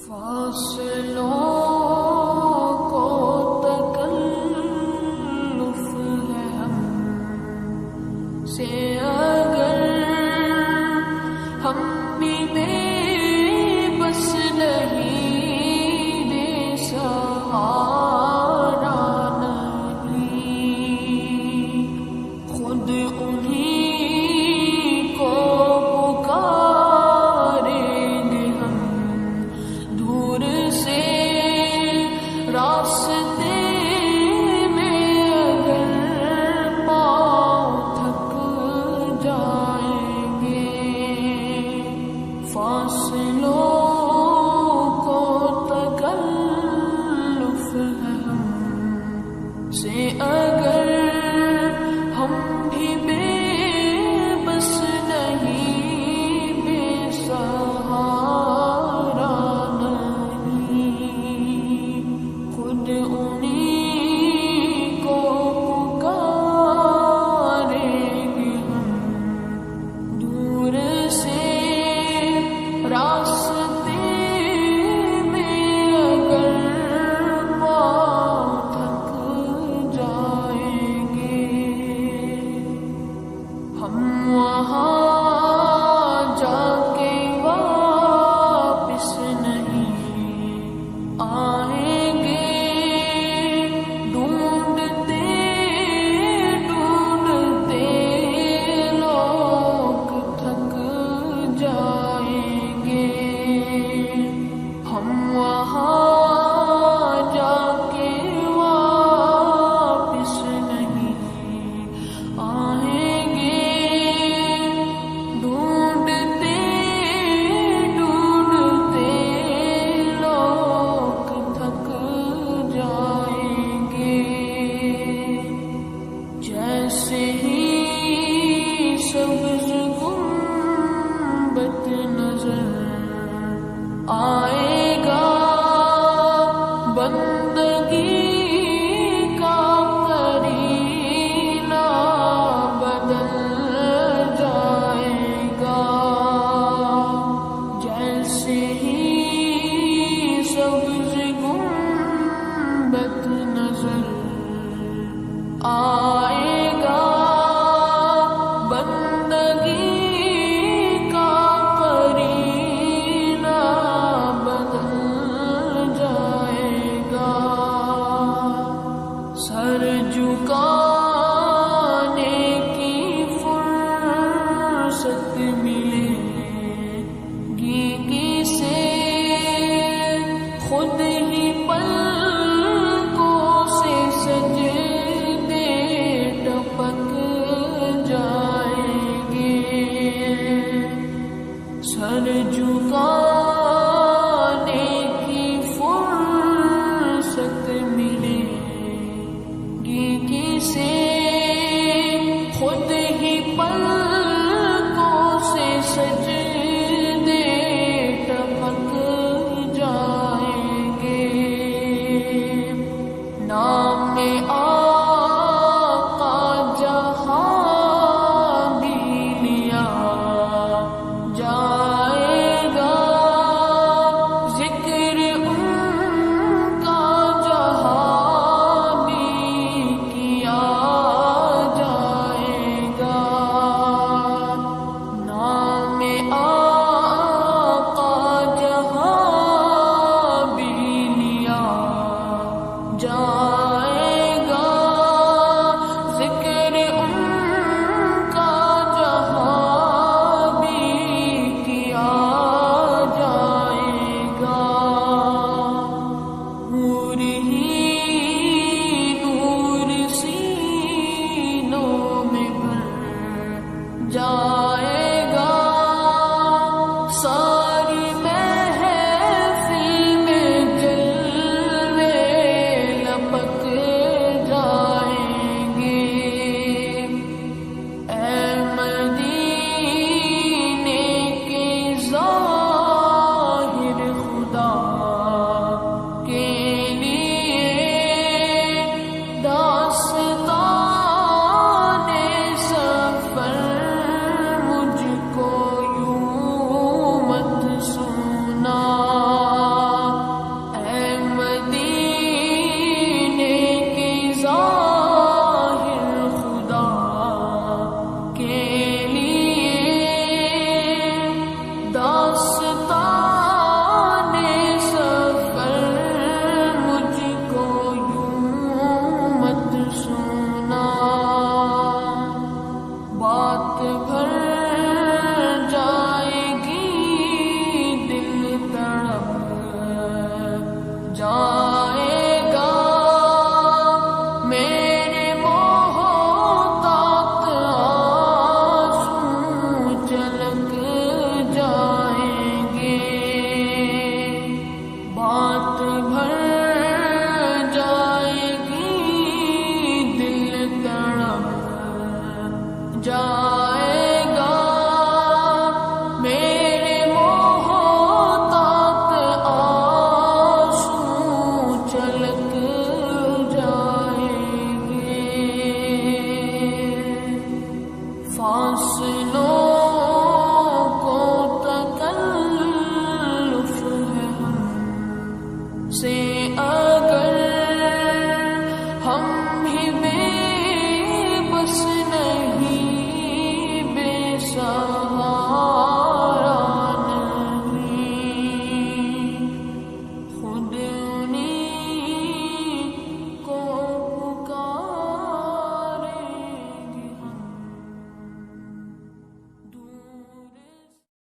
فاصلوں کو تکلف ہے ہم سے اگر ہم بھی بے بس نہیں بے سہارا نہیں خود انہیں کو پکاریں گے ہم دور سے راستے میں اگر پاؤں تھک جائیں گے فاصلوں کو تکلف ہے ہم سے اگر ہم بھی بے بس نہیں بے سہارا نہیں خود انہیں کو پکاریں گے ہم دور سے راستے میں اگر پاؤں تھک جائیں گے ہم وہاں جا کے واپس نہیں آئیں گے ڈھونڈتے ڈھونڈتے لوگ تھک جائیں گے ہم وہاں جا کے واپس نہیں آئیں گے ڈھونڈتے ڈھونڈتے لوگ تھک جائیں گے جیسے ہی سبز گنبد نظر آئے گا بندگی کا کرینہ بدل جائے گا جیسے ہی سبز گنبد نظر آئے گا بندگی کا کرینہ بدل جائے گا سر جھکانے کی فرصت ملے گی کسے خود ہی پلکوں سے سجدے ٹپک جائیں گے سر جھکانے کی فرصت ملے گی کسے خود ہی پلکوں سے سجدے ٹپک جائیں گے لو